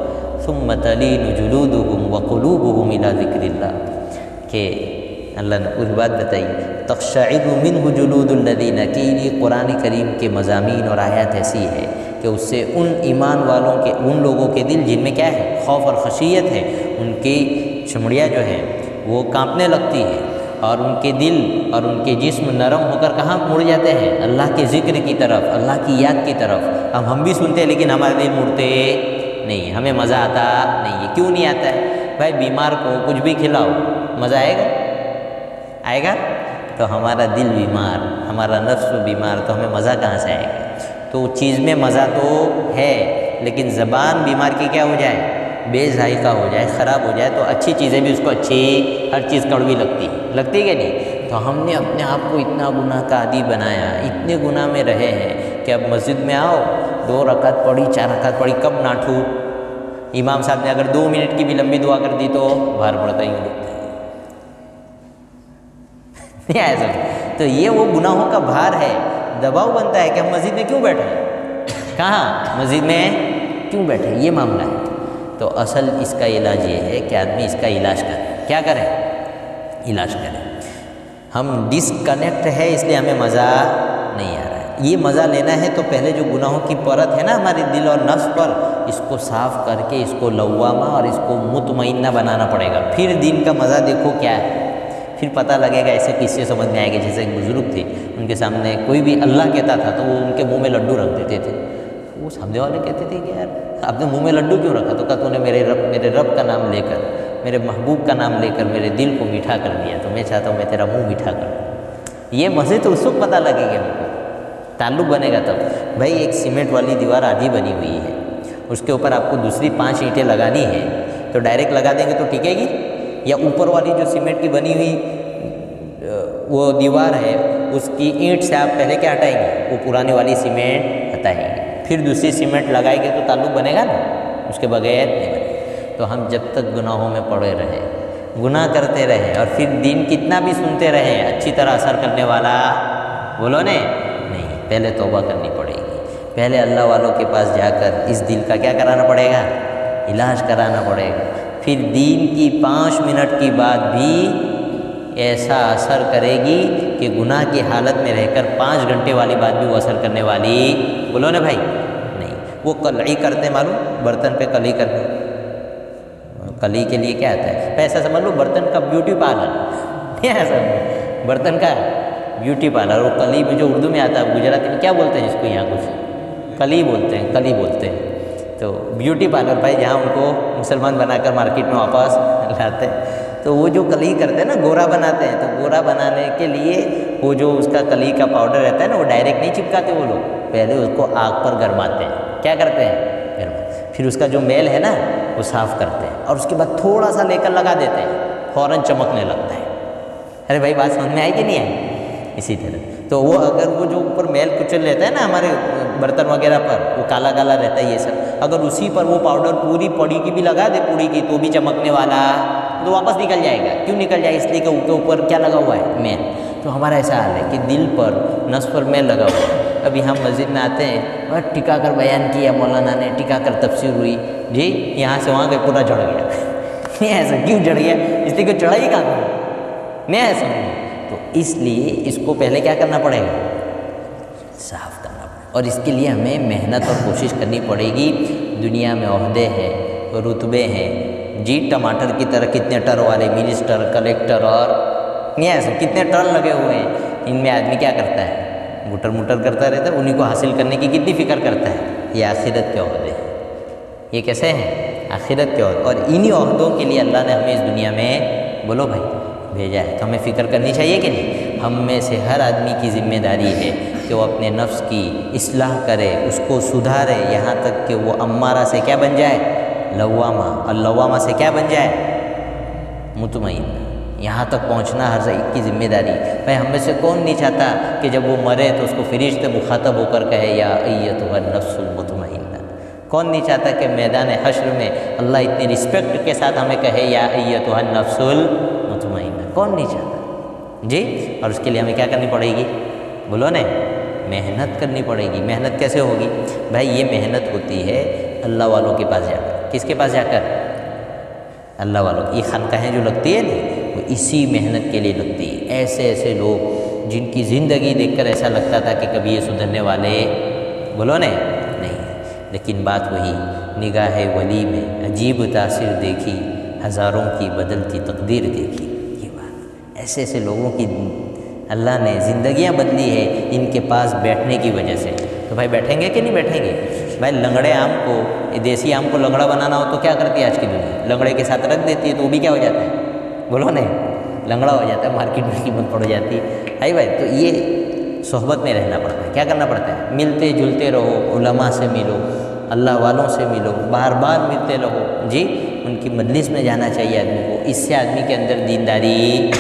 ثم تلین جلودہم وقلوبہم الی ذکر اللہ، کہ اللہ نے پوری بات بتائی، تقشعر منہ جلود الذین، کہ یہ قرآن کریم کے مضامین اور آیات ایسی ہے کہ اس سے ان ایمان والوں کے، ان لوگوں کے دل جن میں کیا ہے، خوف اور خشیت ہے، ان کی چمڑیاں جو ہے وہ کانپنے لگتی ہے، اور ان کے دل اور ان کے جسم نرم ہو کر کہاں مڑ جاتے ہیں، اللہ کے ذکر کی طرف، اللہ کی یاد کی طرف۔ اب ہم بھی سنتے ہیں لیکن ہمارے دل مڑتے نہیں، ہمیں مزہ آتا نہیں ہے۔ کیوں نہیں آتا ہے بھائی؟ بیمار کو کچھ بھی کھلاؤ، مزہ آئے گا؟ آئے گا؟ تو ہمارا دل بیمار، ہمارا نفس بیمار، تو ہمیں مزہ کہاں سے آئے گا؟ تو چیز میں مزہ تو ہے، لیکن زبان بیمار کی کیا ہو جائے، بے ذائقہ ہو جائے، خراب ہو جائے، تو اچھی چیزیں بھی اس کو اچھی، ہر چیز کڑوی لگتی کہ نہیں؟ تو ہم نے اپنے آپ کو اتنا گناہ کا عادی بنایا، اتنے گناہ میں رہے ہیں کہ اب مسجد میں آؤ، 2 رکعت پڑھی، 4 رکعت پڑھی، کب ناٹھو؟ امام صاحب نے اگر 2 منٹ کی بھی لمبی دعا کر دی تو بھار پڑتا ہی نہیں ایسا۔ تو یہ وہ گناہوں کا بھار ہے، دباؤ بنتا ہے کہ ہم مسجد میں کیوں بیٹھے، کہاں مسجد میں کیوں بیٹھے، یہ معاملہ ہے۔ تو اصل اس کا علاج یہ ہے کہ آدمی اس کا علاج کرے، کیا کرے، علاج کرے۔ ہم ڈسکنیکٹ ہے اس لیے ہمیں مزہ نہیں آ رہا ہے۔ یہ مزہ لینا ہے تو پہلے جو گناہوں کی پرت ہے نا ہمارے دل اور نفس پر، اس کو صاف کر کے اس کو لوامہ اور اس کو مطمئنہ بنانا پڑے گا۔ پھر دین کا مزہ دیکھو کیا ہے، پھر پتہ لگے گا۔ ایسے قصے سمجھ میں آئے گا، جیسے ایک بزرگ تھے، ان کے سامنے کوئی بھی اللہ کہتا تھا تو وہ ان کے منہ میں لڈو رکھ دیتے تھے۔ وہ سامنے والے کہتے تھے کہ یار آپ نے منہ میں لڈو کیوں رکھا؟ تو کہا تو نے میرے رب کا نام لے کر، میرے محبوب کا نام لے کر میرے دل کو میٹھا کر دیا، تو میں چاہتا ہوں میں تیرا منہ میٹھا کر دوں۔ یہ مزے تو اس وقت پتہ لگے گا، ہم کو تعلق بنے گا تب۔ بھائی ایک سیمنٹ والی دیوار آدھی بنی ہوئی ہے، اس کے اوپر آپ کو دوسری 5 اینٹیں لگانی ہے، تو ڈائریکٹ لگا دیں گے تو ٹکے گی؟ یا اوپر والی جو سیمنٹ کی بنی ہوئی وہ دیوار ہے، اس کی اینٹ سے آپ پہلے کیا ہٹائیں گے؟ وہ پرانی والی سیمنٹ ہٹائیں گے، پھر دوسری سیمنٹ لگائیں گے تو تعلق بنے گا نا، اس کے بغیر نہیں بنے۔ تو ہم جب تک گناہوں میں پڑے رہے، گناہ کرتے رہے، اور پھر دین کتنا بھی سنتے رہے، اچھی طرح اثر کرنے والا بولو نہیں، پہلے توبہ کرنی پڑے گی، پہلے اللہ والوں کے پاس جا کر اس دل کا کیا کرانا پڑے گا، علاج کرانا پڑے گا۔ پھر دین کی 5 منٹ کی بات بھی ایسا اثر کرے گی کہ گناہ کی حالت میں رہ کر 5 گھنٹے والی بات بھی وہ اثر کرنے والی بولو نا بھائی نہیں۔ وہ قلعی کرتے معلوم، برتن پہ قلعی کرتے، قلعی کے لیے کیا آتا ہے؟ پیسہ سمجھ لو برتن کا بیوٹی پارلر، ایسا برتن کا بیوٹی پارلر۔ وہ قلعی میں جو اردو میں آتا ہے، گجراتی میں کیا بولتے ہیں اس کو، یہاں کچھ قلعی بولتے ہیں، قلعی بولتے ہیں۔ تو بیوٹی پارلر بھائی جہاں ان کو مسلمان بنا کر مارکیٹ میں واپس لاتے ہیں، تو وہ جو قلعی کرتے ہیں نا، گورا بناتے ہیں، تو گورا بنانے کے لیے وہ جو اس کا قلعی کا پاؤڈر رہتا ہے نا، وہ ڈائریکٹ نہیں چپکاتے وہ لوگ، پہلے اس کو آگ پر گرماتے ہیں۔ کیا کرتے ہیں؟ گرماتے، پھر اس کا جو میل ہے نا وہ صاف کرتے ہیں، اور اس کے بعد تھوڑا سا لے کر لگا دیتے ہیں، فوراً چمکنے لگتا ہے۔ ارے بھائی بات سمجھ میں آئی کہ نہیں آئی؟ اسی طرح تو وہ اگر وہ جو اوپر میل کچل رہتا ہے نا ہمارے برتن وغیرہ پر، وہ کالا کالا رہتا ہے یہ سب، اگر اسی پر وہ پاؤڈر پوری پڑی کی بھی لگا دے، پوری کی، تو بھی چمکنے والا، تو واپس نکل جائے گا۔ کیوں نکل جائے؟ اس لیے کہ اس کے اوپر کیا لگا ہوا ہے؟ میل۔ تو ہمارا ایسا حال ہے کہ دل پر، نفس پر میل لگا ہوا ہے۔ ابھی ہم مسجد میں آتے ہیں، اور ٹکا کر بیان کیا مولانا نے، ٹکا کر تفسیر ہوئی جی، یہاں سے وہاں گئے پورا جڑ گیا۔ نہیں ایسا کیوں جڑ گیا؟ اس لیے کہ چڑھائی کہاں کروں نہیں ایسا، تو اس لیے اس کو پہلے کیا کرنا پڑے گا؟ صاف کرنا پڑے گا، اور اس کے لیے ہمیں محنت اور کوشش کرنی پڑے گی۔ دنیا میں عہدے ہیں، رتبے ہیں جی، ٹماٹر کی طرح کتنے ٹر والے منسٹر، کلیکٹر، اور نہیں ایسے کتنے ٹر لگے ہوئے ہیں، ان میں آدمی کیا کرتا ہے؟ گٹر مٹر کرتا رہتا ہے، انہیں کو حاصل کرنے کی کتنی فکر کرتا ہے۔ یہ آخرت کے عہدے ہیں، یہ کیسے ہیں؟ آخرت کے عہدے، اور انہی عہدوں کے لیے اللہ نے ہمیں اس دنیا میں بولو بھائی بھیجا ہے، تو ہمیں فکر کرنی چاہیے کہ نہیں؟ ہم میں سے ہر آدمی کی ذمہ داری ہے کہ وہ اپنے نفس کی اصلاح کرے، اس کو سدھارے، یہاں تک کہ وہ امارہ سے کیا بن جائے؟ لوامہ، اور لوامہ سے کیا بن جائے؟ مطمئن۔ یہاں تک پہنچنا ہر ایک کی ذمہ داری۔ بھائی ہم میں سے کون نہیں چاہتا کہ جب وہ مرے تو اس کو فرشتے مخاطب ہو کر کہے یا ایتھا النفس المطمئنہ؟ کون نہیں چاہتا کہ میدان حشر میں اللہ اتنی رسپیکٹ کے ساتھ ہمیں کہے یا ایتھا النفس المطمئنہ؟ کون نہیں چاہتا جی؟ اور اس کے لیے ہمیں کیا کرنی پڑے گی بولو نا؟ محنت کرنی پڑے گی۔ محنت کیسے ہوگی بھائی؟ یہ محنت ہوتی ہے اللہ والوں کے پاس جا کر۔ کس کے پاس جا کر؟ اللہ والوں کی خانقاہیں جو لگتی ہے نا، وہ اسی محنت کے لیے لگتی ہے۔ ایسے ایسے لوگ جن کی زندگی دیکھ کر ایسا لگتا تھا کہ کبھی یہ سدھرنے والے بولو نہیں، لیکن بات وہی، نگاہ ولی میں عجیب تاثیر دیکھی، ہزاروں کی بدلتی تقدیر دیکھی۔ یہ بات ایسے ایسے لوگوں کی اللہ نے زندگیاں بدلی ہے ان کے پاس بیٹھنے کی وجہ سے۔ تو بھائی بیٹھیں گے کہ نہیں بیٹھیں گے؟ بھائی لنگڑے آم کو، دیسی آم کو لنگڑا بنانا ہو تو کیا کرتی ہے آج کی دنیا؟ لنگڑے کے ساتھ رکھ دیتی ہے تو وہ بھی کیا ہو جاتا ہے؟ بولو نہیں، لنگڑا ہو جاتا ہے، مارکیٹ میں قیمت پڑ جاتی ہے۔ بھائی تو یہ صحبت میں رہنا پڑتا ہے، کیا کرنا پڑتا ہے؟ ملتے جلتے رہو، علماء سے ملو، اللہ والوں سے ملو، بار بار ملتے رہو، جی ان کی مجلس میں جانا چاہیے آدمی کو۔ اس سے آدمی کے اندر دینداری،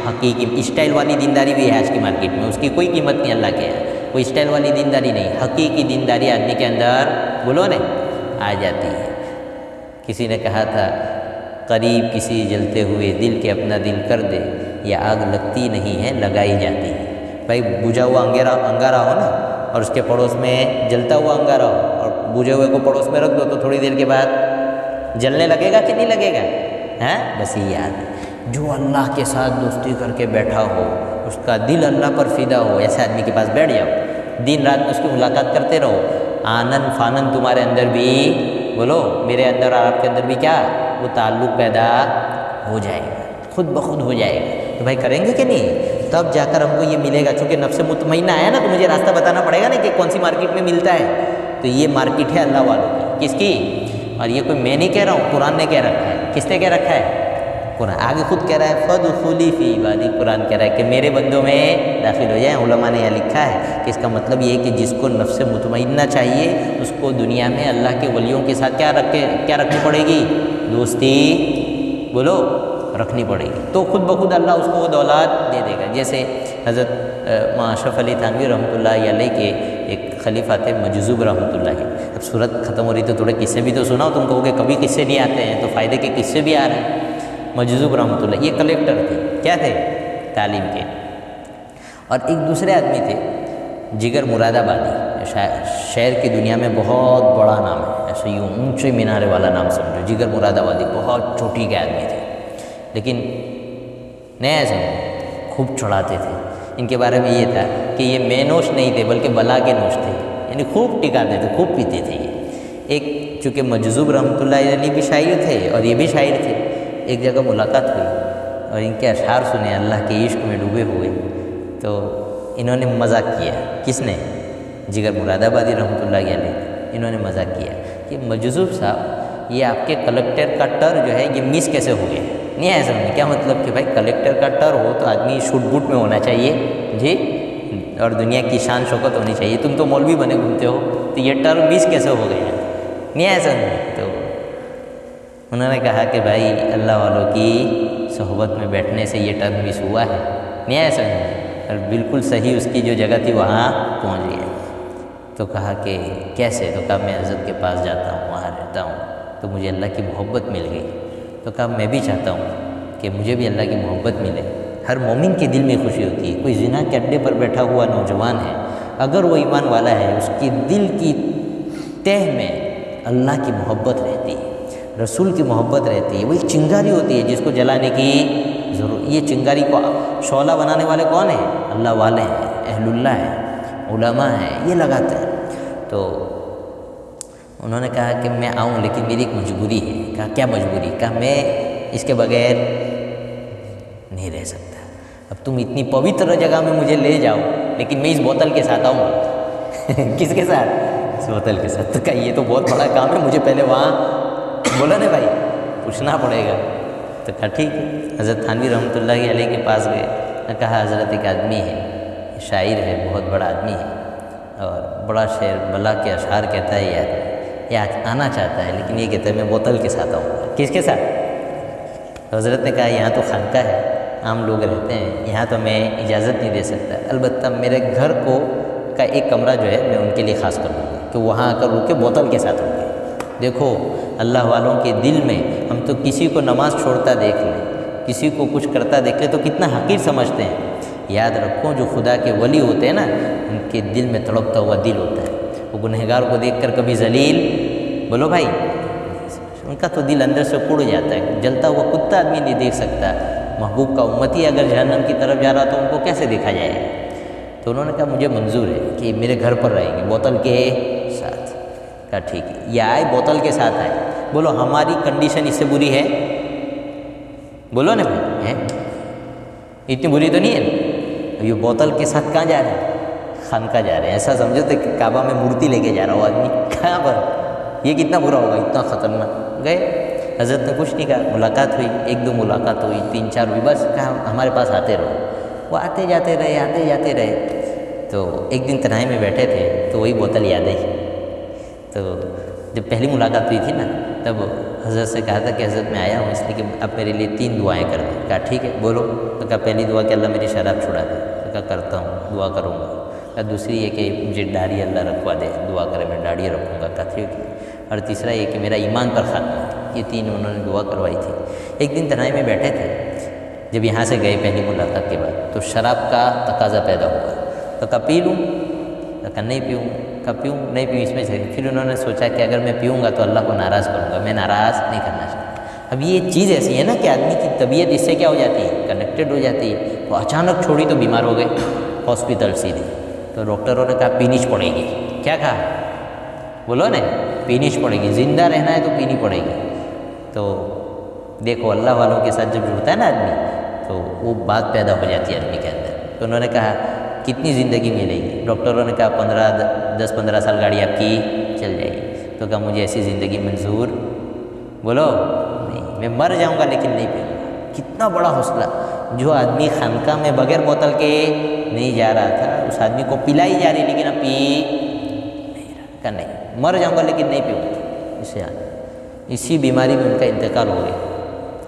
حقیقی اسٹائل والی دینداری بھی ہے آج کی مارکیٹ میں، اس کی کوئی قیمت نہیں اللہ کے یہاں، کوئی اسٹائل والی دینداری نہیں، حقیقی دینداری آدمی کے اندر بولو نا آ جاتی ہے۔ کسی نے کہا تھا قریب کسی جلتے ہوئے دل کے اپنا دل کر دے، یہ آگ لگتی نہیں ہے لگائی جاتی ہے۔ بھائی بجھا ہوا انگارہ ہو نا، اور اس کے پڑوس میں جلتا ہوا انگارہ ہو، اور بجھے ہوئے کو پڑوس میں رکھ دو تو تھوڑی دیر کے بعد جلنے لگے گا کہ نہیں لگے گا؟ بس یہ یاد ہے، جو اللہ کے ساتھ دوستی کر کے بیٹھا ہو، اس کا دل اللہ پر فدا ہو، ایسے آدمی کے پاس بیٹھ جاؤ، دن رات میں اس کی ملاقات کرتے رہو، آنن فانن تمہارے اندر بھی بولو، میرے اندر اور آپ کے اندر بھی کیا وہ تعلق پیدا ہو جائے گا، خود بخود ہو جائے گا۔ تو بھائی کریں گے کہ نہیں؟ تب جا کر ہم کو یہ ملے گا، چونکہ نفس مطمئنہ آیا نا تو مجھے راستہ بتانا پڑے گا نا کہ کون سی مارکیٹ میں ملتا ہے۔ تو یہ مارکیٹ ہے اللہ والوں کی، کس کی؟ اور یہ کوئی میں نہیں کہہ رہا ہوں، قرآن نے کہہ رکھا ہے۔ کس نے کہہ رکھا ہے؟ قرآن آگے خود کہہ رہا ہے فَادْخُلِي فِي عِبَادِي، قرآن کہہ رہا ہے کہ میرے بندوں میں داخل ہو جائیں۔ علماء نے یہ لکھا ہے کہ اس کا مطلب یہ ہے کہ جس کو نفس مطمئنہ چاہیے اس کو دنیا میں اللہ کے ولیوں کے ساتھ کیا رکھنی پڑے گی؟ دوستی بولو رکھنی پڑے گی، تو خود بخود اللہ اس کو وہ دولت دے دے گا۔ جیسے حضرت اشرف علی تھانوی رحمۃ اللہ علیہ کے ایک خلیفہ تھے مجذوب رحمۃ اللہ۔ اب صورت ختم ہو رہی تو تھوڑے قصے بھی تو سناؤ، تم کہو کہ کبھی قصے نہیں آتے ہیں، تو فائدے کے قصے بھی آ رہے ہیں۔ مجذوب رحمۃ اللہ یہ کلیکٹر تھے، کیا تھے؟ تعلیم کے۔ اور ایک دوسرے آدمی تھے جگر مراد آبادی، شہر کی دنیا میں بہت بڑا نام ہے، ایسے یوں اونچے مینارے والا نام سمجھو، جگر مراد آبادی، بہت چوٹی کے آدمی تھے، لیکن نہیں ایسے خوب چڑھاتے تھے۔ ان کے بارے میں یہ تھا کہ یہ میں نوش نہیں تھے بلکہ بلا کے نوش تھے، یعنی خوب ٹکاتے تھے، خوب پیتے تھے یہ۔ ایک چونکہ مجذوب رحمۃ اللہ علیہ بھی شاعر تھے اور یہ بھی شاعر تھے، ایک جگہ ملاقات ہوئی اور ان کے اشعار سنے، اللہ کے عشق میں ڈوبے ہوئے، تو انہوں نے مذاق کیا۔ کس نے؟ جگر مراد آبادی رحمۃ اللہ علیہ، انہوں نے مذاق کیا کہ مجذوب صاحب یہ آپ کے کلیکٹر کا ٹر جو ہے یہ مس کیسے ہو گیا؟ نہیں ہے سمجھ، کیا مطلب کہ بھائی کلیکٹر کا ٹر ہو تو آدمی شوٹ بوٹ میں ہونا چاہیے جی، اور دنیا کی شان شوکت ہونی چاہیے، تم تو مولوی بنے گھومتے ہو تو یہ ٹر مس کیسے ہو گیا؟ نہیں ہے سمجھ۔ تو انہوں نے کہا کہ بھائی اللہ والوں کی صحبت میں بیٹھنے سے یہ ٹرم مس ہوا ہے، نہیں ایسا نہیں، اور بالکل صحیح اس کی جو جگہ تھی وہاں پہنچ گیا۔ تو کہا کہ کیسے؟ تو کہا میں حضرت کے پاس جاتا ہوں، وہاں رہتا ہوں تو مجھے اللہ کی محبت مل گئی۔ تو کہا میں بھی چاہتا ہوں کہ مجھے بھی اللہ کی محبت ملے۔ ہر مومن کے دل میں خوشی ہوتی ہے، کوئی زنا کے اڈے پر بیٹھا ہوا نوجوان ہے، اگر وہ ایمان والا ہے اس کی دل کی تہ میں اللہ کی محبت رہتی ہے، رسول کی محبت رہتی ہے، وہ ایک چنگاری ہوتی ہے جس کو جلانے کی ضرورت۔ یہ چنگاری کو شعلہ بنانے والے کون ہیں؟ اللہ والے ہیں، اہل اللہ ہیں، علماء ہیں، یہ لگاتے ہیں۔ تو انہوں نے کہا کہ میں آؤں لیکن میری ایک مجبوری ہے۔ کہا کیا مجبوری؟ کہا میں اس کے بغیر نہیں رہ سکتا، اب تم اتنی پوتر جگہ میں مجھے لے جاؤ لیکن میں اس بوتل کے ساتھ آؤں۔ کس کے ساتھ؟ اس بوتل کے ساتھ۔ تو کہا یہ تو بہت بڑا کام ہے، مجھے پہلے وہاں بولا نا بھائی پوچھنا پڑے گا۔ تو کہا ٹھیک ہے، حضرت تھانوی رحمۃ اللہ علیہ کے پاس گئے۔ کہا حضرت ایک آدمی ہے، شاعر ہے، بہت بڑا آدمی ہے اور بڑا شعر بلا کے اشعار کہتا ہے، یہ آنا چاہتا ہے لیکن یہ کہتا ہے میں بوتل کے ساتھ آؤں گا۔ کس کے ساتھ؟ تو حضرت نے کہا یہاں تو خانقاہ ہے، عام لوگ رہتے ہیں، یہاں تو میں اجازت نہیں دے سکتا، البتہ میرے گھر کا ایک کمرہ جو ہے میں ان کے لیے خاص کر دوں گا کہ وہاں آ کر رک کے بوتل کے ساتھ رکے۔ دیکھو اللہ والوں کے دل میں ہم تو کسی کو نماز چھوڑتا دیکھ لیں، کسی کو کچھ کرتا دیکھ لیں تو کتنا حقیر سمجھتے ہیں۔ یاد رکھو جو خدا کے ولی ہوتے ہیں نا ان کے دل میں تڑپتا ہوا دل ہوتا ہے، وہ گنہگار کو دیکھ کر کبھی ذلیل بولو بھائی، ان کا تو دل اندر سے اڑ جاتا ہے، جلتا ہوا کتا آدمی نہیں دیکھ سکتا، محبوب کا امتی اگر جہنم کی طرف جا رہا تو ان کو کیسے دیکھا جائے گا؟ تو انہوں نے کہا مجھے منظور ہے کہ میرے گھر پر رہیں گے بوتل کے ساتھ۔ کہا ٹھیک ہے، یہ آئے بوتل کے ساتھ آئے۔ بولو ہماری کنڈیشن اس سے بری ہے؟ بولو نا بھائی، ہے اتنی بری تو نہیں ہے نا؟ یہ بوتل کے ساتھ کہاں جا رہے ہیں؟ خانقاہ جا رہے ہیں۔ ایسا سمجھو تو کہ کعبہ میں مورتی لے کے جا رہا ہو آدمی، کہاں پر؟ یہ کتنا برا ہوگا، اتنا خطرناک۔ گئے، حضرت نے کچھ نہیں کہا، ملاقات ہوئی، 1-2 ملاقات ہوئی، 3-4 ہوئی، بس کہا ہمارے پاس آتے رہو۔ وہ آتے جاتے رہے۔ تو ایک دن تنہائی میں بیٹھے تھے تو وہی بوتل یاد آئی۔ تو جب پہلی ملاقات ہوئی تھی نا، تب حضرت سے کہا تھا کہ حضرت میں آیا ہوں اس لیے کہ اب میرے لیے 3 دعائیں کر دیں۔ کہا ٹھیک ہے بولو۔ تو کہا پہلی دعا کہ اللہ میری شراب چھڑا دے۔ تو کہا کرتا ہوں، دعا کروں گا۔ کہا دوسری یہ کہ مجھے داڑھی اللہ رکھوا دے، دعا کرے میں داڑھی رکھوں گا۔ کہا ٹھیک ہے۔ اور تیسرا یہ کہ میرا ایمان پر خاتمہ۔ یہ 3 انہوں نے دعا کروائی تھی۔ ایک دن تنہائی میں بیٹھے تھے، جب یہاں سے گئے پہلی ملاقات کے بعد تو شراب کا تقاضا پیدا ہوا۔ تو کہا پی لوں؟ تو کہا نہیں پیوں۔ کہا پیوں؟ نہیں پیوں، اس میں سے۔ پھر انہوں نے سوچا کہ اگر میں پیوں گا تو اللہ کو ناراض کروں گا، میں ناراض نہیں کرنا چاہتا۔ اب یہ چیز ایسی ہے نا کہ آدمی کی طبیعت اس سے کیا ہو جاتی ہے، کنیکٹڈ ہو جاتی ہے۔ تو اچانک چھوڑی تو بیمار ہو گئے، ہاسپٹل سیدھے۔ تو ڈاکٹروں نے کہا پینی پڑے گی۔ کیا کہا؟ بولو نا، پینی پڑے گی، زندہ رہنا ہے تو پینی پڑے گی۔ تو دیکھو اللہ والوں کے ساتھ جب جڑتا ہے نا آدمی تو وہ بات پیدا ہو جاتی ہے آدمی کے اندر۔ تو انہوں نے کہا کتنی زندگی ملے گی؟ ڈاکٹروں نے کہا 10-15 سال گاڑی آپ کی چل جائے گی۔ تو کہا مجھے ایسی زندگی منظور بولو نہیں، میں مر جاؤں گا لیکن نہیں پیوں گا۔ کتنا بڑا حوصلہ! جو آدمی خانقاہ میں بغیر بوتل کے نہیں جا رہا تھا، اس آدمی کو پلائی جا رہی لیکن اب پی نہیں رہا۔ کہا نہیں، مر جاؤں گا لیکن نہیں پیوں گا۔ اسے اسی بیماری میں ان کا انتقال ہو گیا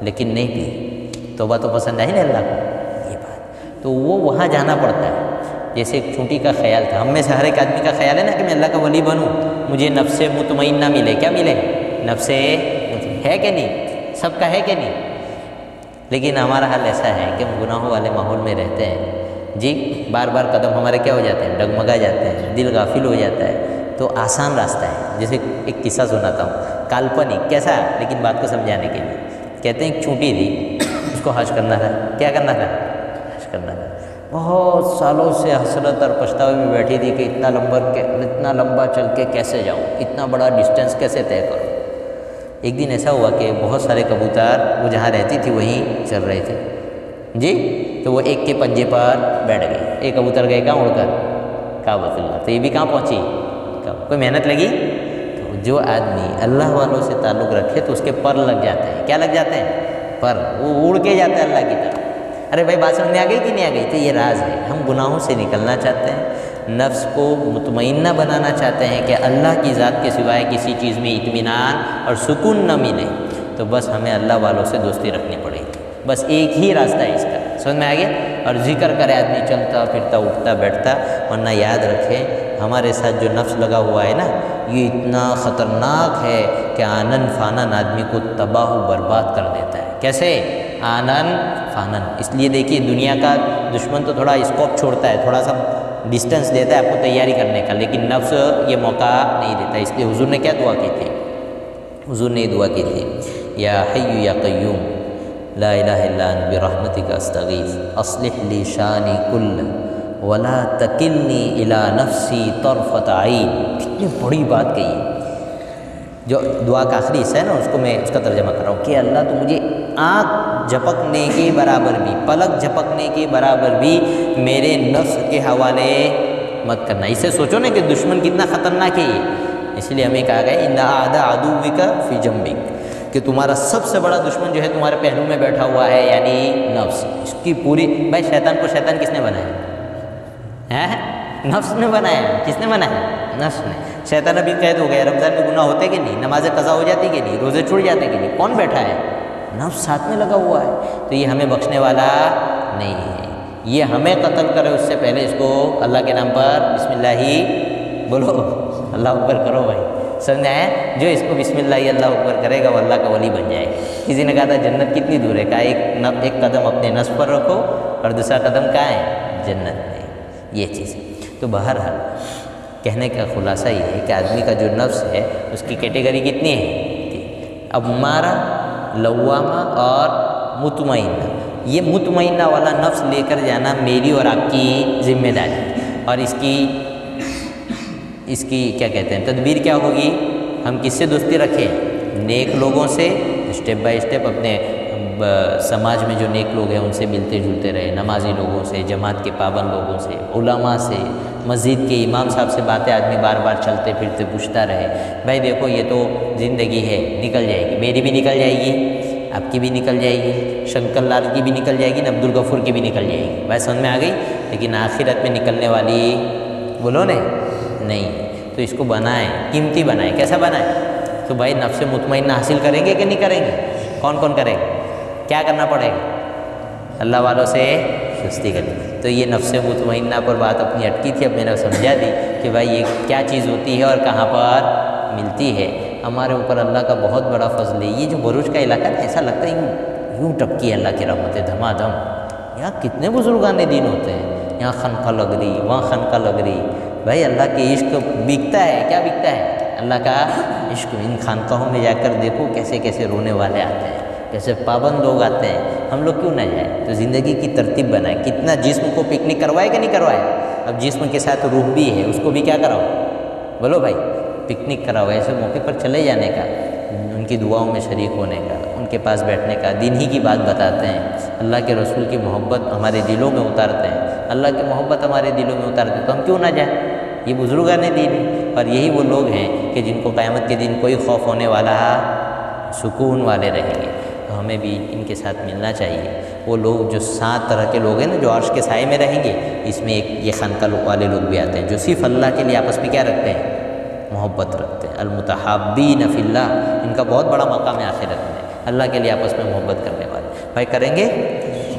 لیکن نہیں پی۔ توبہ تو پسند آئی نا اللہ کو یہ بات، تو وہ وہاں جانا پڑتا ہے۔ جیسے ایک چونٹی کا خیال تھا، ہم میں سے ہر ایک آدمی کا خیال ہے نا کہ میں اللہ کا ولی بنوں، مجھے نفس مطمئنہ ملے۔ کیا ملے؟ نفس ہے کہ نہیں؟ سب کا ہے کہ نہیں؟ لیکن ہمارا حال ایسا ہے کہ ہم گناہوں والے ماحول میں رہتے ہیں جی، بار بار قدم ہمارے کیا ہو جاتے ہیں، ڈگمگا جاتے ہیں، دل غافل ہو جاتا ہے۔ تو آسان راستہ ہے۔ جیسے ایک قصہ سناتا ہوں، کالپنک کیسا لیکن بات کو سمجھانے کے لیے۔ کہتے ہیں ایک چونٹی تھی، اس کو حج کرنا تھا۔ کیا کرنا تھا؟ حج کرنا تھا۔ بہت سالوں سے حسرت اور پچھتاوے میں بیٹھی تھی کہ اتنا لمبا چل کے کیسے جاؤں، اتنا بڑا ڈسٹینس کیسے طے کروں۔ ایک دن ایسا ہوا کہ بہت سارے کبوتر وہ جہاں رہتی تھی وہیں چل رہے تھے جی، تو وہ ایک کے پنجے پر بیٹھ گئے۔ ایک کبوتر گئے کہاں اڑ کر؟ کعبۃ اللہ۔ تو یہ بھی کہاں پہنچی؟ کوئی محنت لگی؟ تو جو آدمی اللہ والوں سے تعلق رکھے تو اس کے پر لگ جاتے ہیں۔ کیا لگ جاتے ہیں؟ پر۔ وہ اڑ کے جاتا ہے اللہ کی طرف۔ ارے بھائی بات سمجھ میں آ گئی کہ نہیں آ گئی؟ تو یہ راز ہے، ہم گناہوں سے نکلنا چاہتے ہیں، نفس کو مطمئنہ بنانا چاہتے ہیں کہ اللہ کی ذات کے سوائے کسی چیز میں اطمینان اور سکون نہ ملے، تو بس ہمیں اللہ والوں سے دوستی رکھنی پڑے گی۔ بس ایک ہی راستہ ہے اس کا، سمجھ میں آ گیا؟ اور ذکر کرے آدمی، چلتا پھرتا اٹھتا بیٹھتا، ورنہ یاد رکھے ہمارے ساتھ جو نفس لگا ہوا ہے نا، یہ اتنا خطرناک ہے کہ آنن فانن آدمی کو تباہ و برباد کر دیتا ہے۔ کیسے؟ آنن فانن۔ اس لیے دیکھیے دنیا کا دشمن تو تھوڑا اسکوپ چھوڑتا ہے، تھوڑا سا ڈسٹینس دیتا ہے آپ کو تیاری کرنے کا، لیکن نفس یہ موقع نہیں دیتا۔ اس لیے حضور نے کیا دعا کی تھی؟ حضور نے یہ دعا کی تھی، یا حی یا قیوم لا الہ الا انت برحمتک استغیث اصلح لی شانی کل ولا تکلنی الی نفسی طرفۃ عین۔ کتنی بڑی بات کہی ہے۔ جو دعا کا آخری حصہ ہے نا، اس کو میں اس کا ترجمہ کر رہا ہوں کہ اللہ تو مجھے آنکھ جھپکنے کے برابر بھی، پلک جھپکنے کے برابر بھی میرے نفس کے حوالے مت کرنا۔ اسے سوچو نا کہ دشمن کتنا خطرناک ہے یہ۔ اس لیے ہمیں کہا گیا ان اعداء عدوک فی جنبک، کہ تمہارا سب سے بڑا دشمن جو ہے تمہارے پہلو میں بیٹھا ہوا ہے، یعنی نفس۔ اس کی پوری بھائی شیطان کو شیطان کس نے بنایا ہے؟ نفس نے بنایا۔ کس نے بنایا؟ نفس نے۔ شیطان ابھی قید ہو گیا، رمضان میں گناہ ہوتے کہ نہیں، نمازیں قضا ہو جاتی کہ نہیں، روزے چھوٹ جاتے کہ نہیں، کون بیٹھا ہے؟ نفس ساتھ میں لگا ہوا ہے۔ تو یہ ہمیں بخشنے والا نہیں ہے، یہ ہمیں قتل کرے اس سے پہلے اس کو اللہ کے نام پر بسم اللہ ہی بولو، اللہ اکبر کرو بھائی، سمجھ آیا؟ جو اس کو بسم اللہ ہی اللہ اکبر کرے گا وہ اللہ کا ولی بن جائے گا۔ کسی نے کہا تھا جنت کتنی دور ہے؟ کہا ایک قدم اپنے نفس پر رکھو اور دوسرا قدم کہاں ہے؟ جنت میں۔ یہ چیز ہے۔ تو بہرحال کہنے کا خلاصہ یہ ہے کہ آدمی کا جو نفس ہے اس کی کیٹیگری کتنی ہے؟ امارہ، لوامہ اور مطمئنہ۔ یہ مطمئنہ والا نفس لے کر جانا میری اور آپ کی ذمہ داری، اور اس کی کیا کہتے ہیں تدبیر کیا ہوگی؟ ہم کس سے دوستی رکھیں؟ نیک لوگوں سے، اسٹیپ بائی اسٹیپ اپنے سماج میں جو نیک لوگ ہیں ان سے ملتے جلتے رہے، نمازی لوگوں سے، جماعت کے پابند لوگوں سے، علماء سے، مسجد کے امام صاحب سے باتیں آدمی بار بار چلتے پھرتے پوچھتا رہے، بھائی دیکھو یہ تو زندگی ہے، نکل جائے گی، میری بھی نکل جائے گی، آپ کی بھی نکل جائے گی، شنکر لال کی بھی نکل جائے گی، عبد الغفور کی بھی نکل جائے گی، بھائی سمجھ میں آ گئی؟ لیکن آخرت میں نکلنے والی بولو نہیں، تو اس کو بنائیں، قیمتی بنائیں۔ کیسا بنائیں؟ تو بھائی نفس مطمئنہ حاصل کریں گے کہ نہیں کریں گے؟ کون کون کرے گا؟ کیا کرنا پڑے گا؟ اللہ والوں سے سستی کرنی۔ تو یہ نفس مطمئنہ پر بات اپنی اٹکی تھی، اب میں نے سمجھا دی کہ بھائی یہ کیا چیز ہوتی ہے اور کہاں پر ملتی ہے۔ ہمارے اوپر اللہ کا بہت بڑا فضل ہے۔ یہ جو بھروچ کا علاقہ ہے ایسا لگتا ہے یوں ٹپکی ہے اللہ کی رحمتیں دھما دھم۔ یہاں کتنے بزرگان دین ہوتے ہیں، یہاں خنقہ لگ رہی، وہاں خنقہ لگ رہی۔ بھائی اللہ کے عشق بکتا ہے، کیا بکتا ہے؟ اللہ کا عشق۔ ان خانقاہوں میں جا کر دیکھو کیسے کیسے رونے والے آتے ہیں، کیسے پابند لوگ آتے ہیں۔ ہم لوگ کیوں نہ جائیں؟ تو زندگی کی ترتیب بنائیں۔ کتنا جسم کو پکنک کروائے کہ نہیں کروائے؟ اب جسم کے ساتھ روح بھی ہے، اس کو بھی کیا کراؤ؟ بولو بھائی، پکنک کراؤ، ایسے موقع پر چلے جانے کا، ان کی دعاؤں میں شریک ہونے کا، ان کے پاس بیٹھنے کا، دین ہی کی بات بتاتے ہیں، اللہ کے رسول کی محبت ہمارے دلوں میں اتارتے ہیں، اللہ کی محبت ہمارے دلوں میں اتارتے ہیں، تو ہم کیوں نہ جائیں؟ یہ بزرگان دین ہیں، اور یہی وہ لوگ ہیں کہ جن کو قیامت کے دن کوئی خوف ہونے والا سکون والے رہیں گے۔ تو ہمیں بھی ان کے ساتھ ملنا چاہیے۔ وہ لوگ جو 7 طرح کے لوگ ہیں نا جو عرش کے سائے میں رہیں گے، اس میں ایک یہ خانقاہ والے لوگ بھی آتے ہیں جو صرف اللہ کے لیے آپس میں کیا رکھتے ہیں؟ محبت رکھتے ہیں۔ المتحابین فی اللہ، ان کا بہت بڑا مقام ہے آخرت میں، اللہ کے لیے آپس میں محبت کرنے والے۔ بھائی کریں گے؟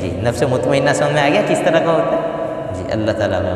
جی، نفس مطمئنہ سمجھ میں آ گیا کس طرح کا ہوتا ہے؟ جی، اللہ تعالیٰ میں